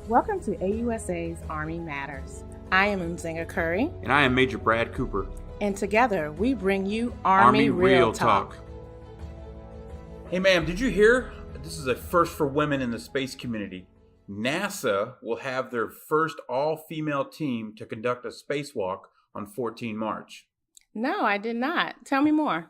Welcome to AUSA's Army Matters. I am Mzinga Curry. And I am Major Brad Cooper. And together we bring you Army Real Talk. Hey ma'am, did you hear? This is a first for women in the space community. NASA will have their first all-female team to conduct a spacewalk on 14 March. No, I did not. Tell me more.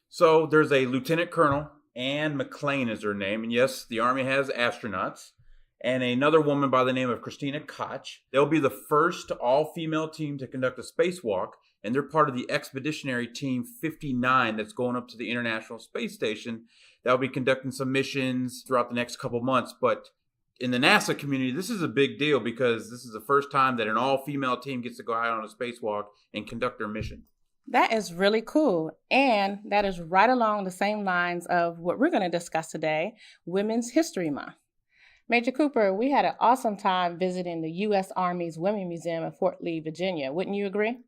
So there's a Lieutenant Colonel, Anne McClain is her name, and yes, the Army has astronauts, and another woman by the name of Christina Koch. They'll be the first all-female team to conduct a spacewalk, and they're part of the Expeditionary Team 59 that's going up to the International Space Station. They'll be conducting some missions throughout the next couple months, but in the NASA community, this is a big deal because this is the first time that an all-female team gets to go out on a spacewalk and conduct their mission. That is really cool. And that is right along the same lines of what we're going to discuss today, Women's History Month. Major Cooper, we had an awesome time visiting the U.S. Army's Women Museum in Fort Lee, Virginia. Wouldn't you agree?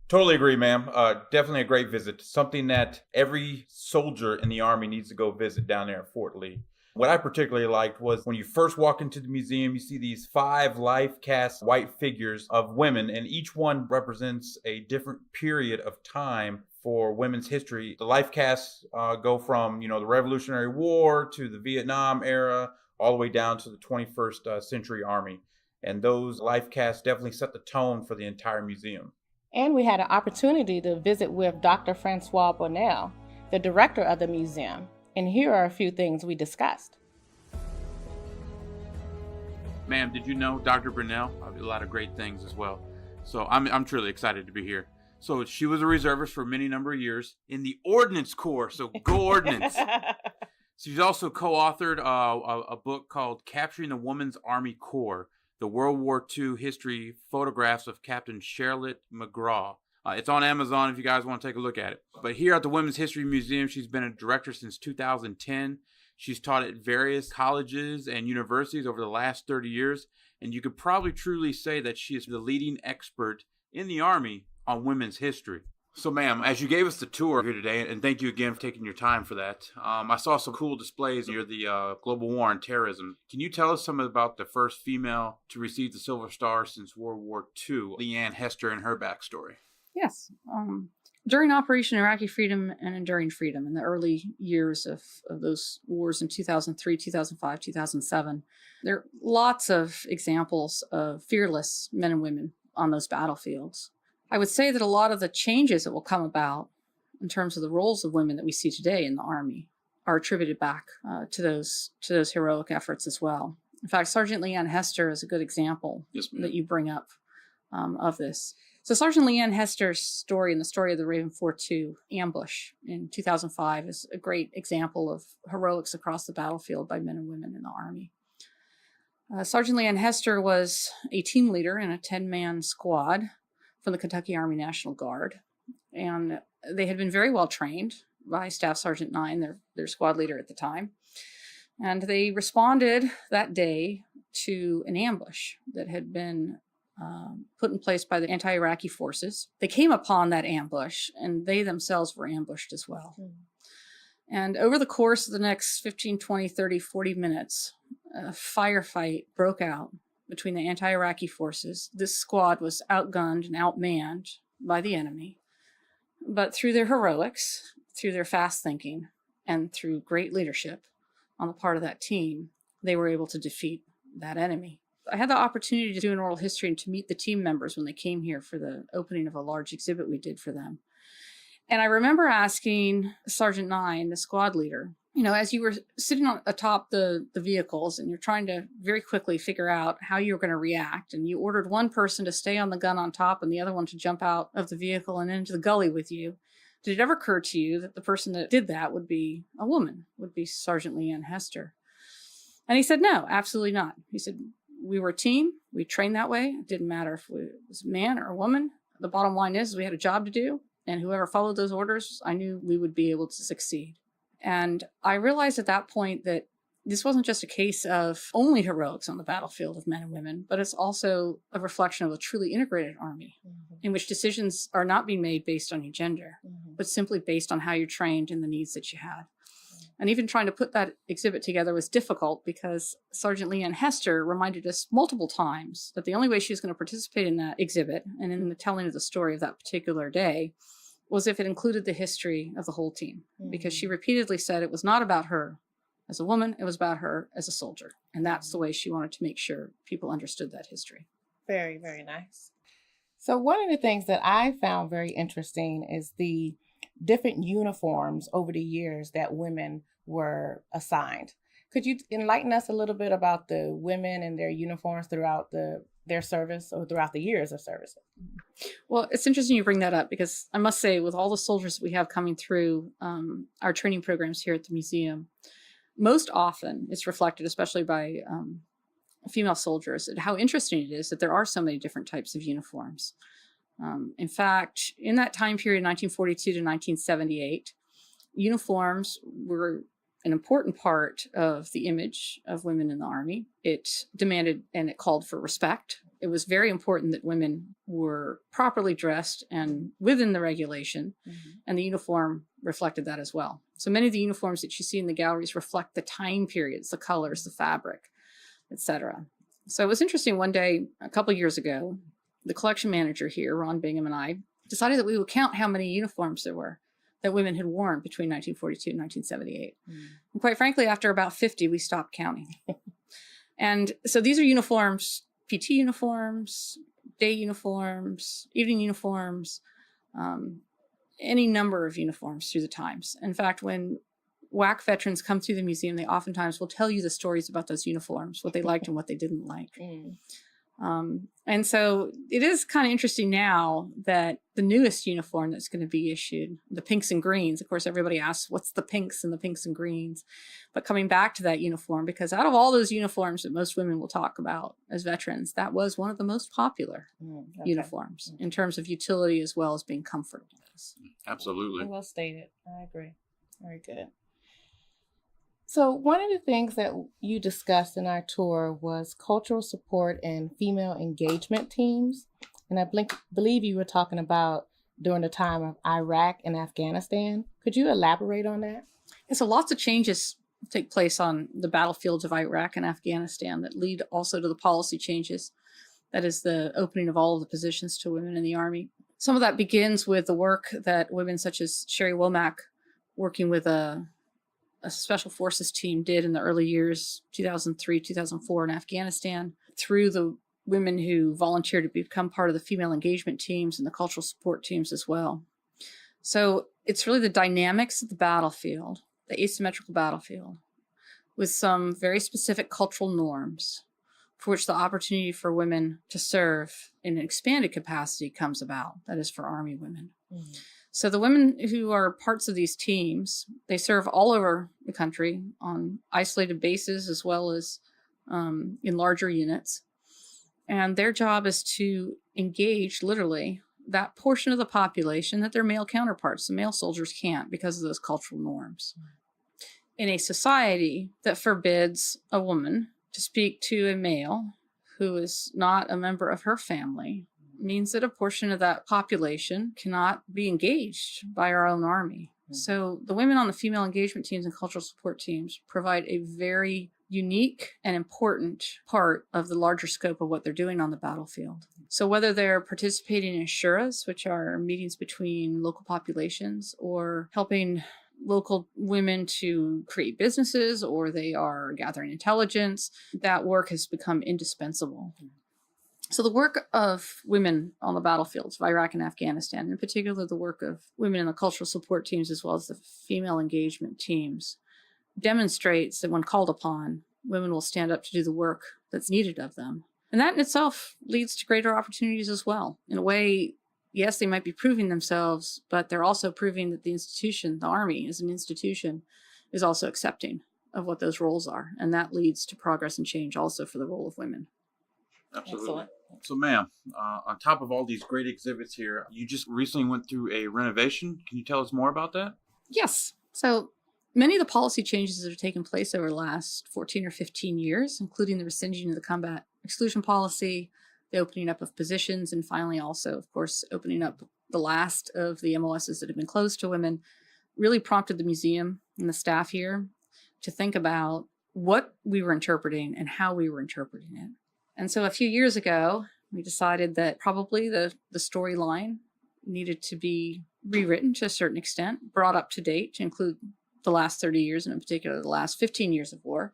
Totally agree, ma'am. Definitely a great visit. Something that every soldier in the Army needs to go visit down there at Fort Lee. What I particularly liked was when you first walk into the museum, you see these 5 life-cast white figures of women, and each one represents a different period of time for women's history. The life casts go from, the Revolutionary War to the Vietnam era, all the way down to the 21st century Army. And those life casts definitely set the tone for the entire museum. And we had an opportunity to visit with Dr. Francois Bonnell, the director of the museum. And here are a few things we discussed. Ma'am, did you know Dr. Brunel? A lot of great things as well. So I'm truly excited to be here. So she was a reservist for many number of years in the Ordnance Corps. So go Ordnance. She's also co-authored a book called Capturing the Woman's Army Corps, the World War II History Photographs of Captain Charlotte McGraw. It's on Amazon if you guys want to take a look at it. But here at the Women's History Museum, she's been a director since 2010. She's taught at various colleges and universities over the last 30 years. And you could probably truly say that she is the leading expert in the Army on women's history. So, ma'am, as you gave us the tour here today, and thank you again for taking your time for that, I saw some cool displays near the Global War on Terrorism. Can you tell us something about the first female to receive the Silver Star since World War II, Leanne Hester, and her backstory? Yes. During Operation Iraqi Freedom and Enduring Freedom, in the early years of those wars in 2003, 2005, 2007, there are lots of examples of fearless men and women on those battlefields. I would say that a lot of the changes that will come about in terms of the roles of women that we see today in the Army are attributed back to those heroic efforts as well. In fact, Sergeant Leanne Hester is a good example that you bring up of this. So Sergeant Leanne Hester's story and the story of the Raven 4-2 ambush in 2005 is a great example of heroics across the battlefield by men and women in the Army. Sergeant Leanne Hester was a team leader in a 10-man squad from the Kentucky Army National Guard. And they had been very well trained by Staff Sergeant 9, their squad leader at the time. And they responded that day to an ambush that had been put in place by the anti-Iraqi forces. They came upon that ambush, and they themselves were ambushed as well. And over the course of the next 15, 20, 30, 40 minutes, a firefight broke out between the anti-Iraqi forces. This squad was outgunned and outmanned by the enemy. But through their heroics, through their fast thinking, and through great leadership on the part of that team, they were able to defeat that enemy. I had the opportunity to do an oral history and to meet the team members when they came here for the opening of a large exhibit we did for them. And I remember asking Sergeant 9, the squad leader, as you were sitting on atop the vehicles and you're trying to very quickly figure out how you were going to react, and you ordered one person to stay on the gun on top and the other one to jump out of the vehicle and into the gully with you, did it ever occur to you that the person that did that would be a woman, would be Sergeant Leanne Hester? And he said, no, absolutely not. He said, we were a team. We trained that way. It didn't matter if it was a man or a woman. The bottom line is we had a job to do, and whoever followed those orders, I knew we would be able to succeed. And I realized at that point that this wasn't just a case of only heroics on the battlefield of men and women, but it's also a reflection of a truly integrated Army in which decisions are not being made based on your gender, but simply based on how you're trained and the needs that you had. And even trying to put that exhibit together was difficult because Sergeant Leanne Hester reminded us multiple times that the only way she was going to participate in that exhibit and in the telling of the story of that particular day was if it included the history of the whole team. Because she repeatedly said it was not about her as a woman, it was about her as a soldier. And that's the way she wanted to make sure people understood that history. Very, very nice. So one of the things that I found very interesting is the different uniforms over the years that women were assigned. Could you enlighten us a little bit about the women and their uniforms throughout their service or throughout the years of service? Well, it's interesting you bring that up because I must say, with all the soldiers we have coming through our training programs here at the museum, most often it's reflected, especially by female soldiers, at how interesting it is that there are so many different types of uniforms. In fact, in that time period, 1942 to 1978, uniforms were an important part of the image of women in the Army. It demanded and it called for respect. It was very important that women were properly dressed and within the regulation, and the uniform reflected that as well. So many of the uniforms that you see in the galleries reflect the time periods, the colors, the fabric, etc. So it was interesting one day, a couple of years ago, the collection manager here, Ron Bingham, and I decided that we would count how many uniforms there were that women had worn between 1942 and 1978. And quite frankly, after about 50, we stopped counting. And so these are uniforms, PT uniforms, day uniforms, evening uniforms, any number of uniforms through the times. In fact, when WAC veterans come through the museum, they oftentimes will tell you the stories about those uniforms, what they liked and what they didn't like. And so it is kind of interesting now that the newest uniform that's going to be issued, the pinks and greens, of course, everybody asks, what's the pinks and the pinks and greens? But coming back to that uniform, because out of all those uniforms that most women will talk about as veterans, that was one of the most popular uniforms in terms of utility as well as being comfortable. Absolutely. Well stated. I agree. Very good. So one of the things that you discussed in our tour was cultural support and female engagement teams. And I believe you were talking about during the time of Iraq and Afghanistan. Could you elaborate on that? And so lots of changes take place on the battlefields of Iraq and Afghanistan that lead also to the policy changes. That is the opening of all of the positions to women in the Army. Some of that begins with the work that women such as Sherry Womack, working with a special forces team, did in the early years, 2003, 2004 in Afghanistan, through the women who volunteered to become part of the female engagement teams and the cultural support teams as well. So it's really the dynamics of the battlefield, the asymmetrical battlefield, with some very specific cultural norms for which the opportunity for women to serve in an expanded capacity comes about. That is for Army women. So the women who are parts of these teams, they serve all over the country on isolated bases as well as in larger units. And their job is to engage, literally, that portion of the population that their male counterparts, the male soldiers, can't because of those cultural norms. In a society that forbids a woman to speak to a male who is not a member of her family, means that a portion of that population cannot be engaged by our own Army. So the women on the female engagement teams and cultural support teams provide a very unique and important part of the larger scope of what they're doing on the battlefield. So whether they're participating in shuras, which are meetings between local populations, or helping local women to create businesses, or they are gathering intelligence, that work has become indispensable. So the work of women on the battlefields of Iraq and Afghanistan, in particular the work of women in the cultural support teams as well as the female engagement teams, demonstrates that when called upon, women will stand up to do the work that's needed of them. And that in itself leads to greater opportunities as well. In a way, yes, they might be proving themselves, but they're also proving that the institution, the Army as an institution, is also accepting of what those roles are. And that leads to progress and change also for the role of women. Absolutely. Excellent. So, ma'am, on top of all these great exhibits here, you just recently went through a renovation. Can you tell us more about that? Yes. So many of the policy changes that have taken place over the last 14 or 15 years, including the rescinding of the combat exclusion policy, the opening up of positions, and finally also, of course, opening up the last of the MOSs that have been closed to women, really prompted the museum and the staff here to think about what we were interpreting and how we were interpreting it. And so a few years ago, we decided that probably the storyline needed to be rewritten to a certain extent, brought up to date to include the last 30 years, and in particular, the last 15 years of war.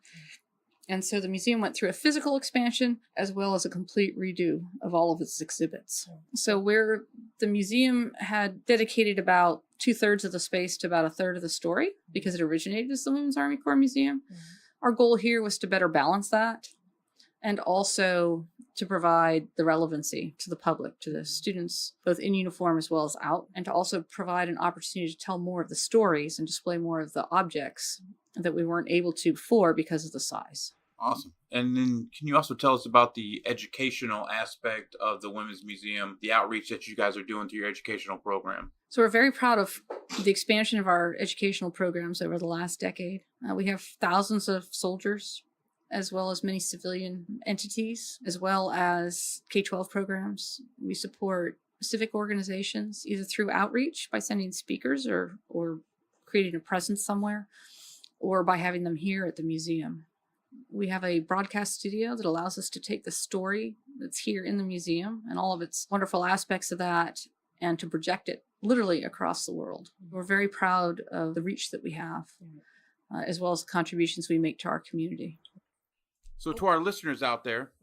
And so the museum went through a physical expansion as well as a complete redo of all of its exhibits. So where the museum had dedicated about 2/3 of the space to about 1/3 of the story, because it originated as the Women's Army Corps Museum, our goal here was to better balance that and also to provide the relevancy to the public, to the students, both in uniform as well as out, and to also provide an opportunity to tell more of the stories and display more of the objects that we weren't able to before because of the size. Awesome. And then can you also tell us about the educational aspect of the Women's Museum, the outreach that you guys are doing through your educational program? So we're very proud of the expansion of our educational programs over the last decade. We have thousands of soldiers, as well as many civilian entities, as well as K-12 programs. We support civic organizations, either through outreach by sending speakers or creating a presence somewhere, or by having them here at the museum. We have a broadcast studio that allows us to take the story that's here in the museum and all of its wonderful aspects of that and to project it literally across the world. We're very proud of the reach that we have, as well as the contributions we make to our community. So to our listeners out there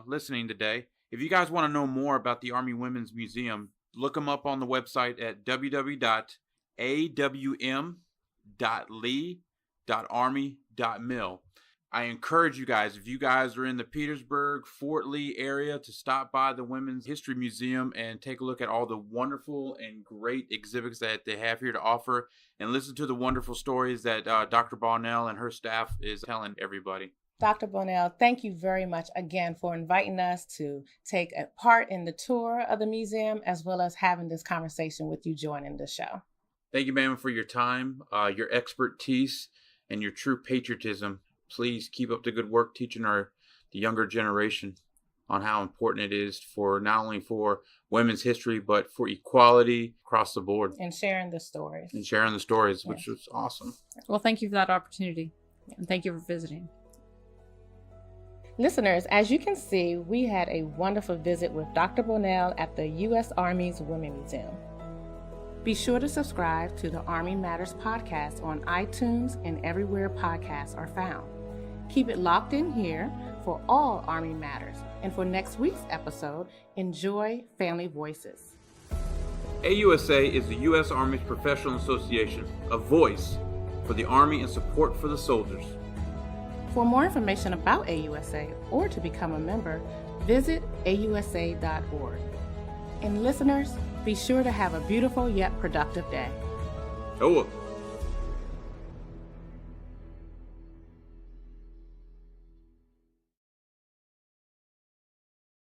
listening today, if you guys want to know more about the Army Women's Museum, look them up on the website at www.awm.lee.army.mil. I encourage you guys, if you guys are in the Petersburg, Fort Lee area, to stop by the Women's History Museum and take a look at all the wonderful and great exhibits that they have here to offer, and listen to the wonderful stories that Dr. Bonnell and her staff is telling everybody. Dr. Bonnell, thank you very much again for inviting us to take a part in the tour of the museum, as well as having this conversation with you joining the show. Thank you, ma'am, for your time, your expertise, and your true patriotism. Please keep up the good work teaching the younger generation on how important it is for not only for women's history, but for equality across the board. And sharing the stories. Which was awesome. Well, thank you for that opportunity. And thank you for visiting. Listeners, as you can see, we had a wonderful visit with Dr. Bonnell at the U.S. Army's Women's Museum. Be sure to subscribe to the Army Matters podcast on iTunes and everywhere podcasts are found. Keep it locked in here for all Army Matters. And for next week's episode, enjoy Family Voices. AUSA is the U.S. Army's professional association, a voice for the Army and support for the soldiers. For more information about AUSA or to become a member, visit ausa.org. And listeners, be sure to have a beautiful yet productive day. Oh,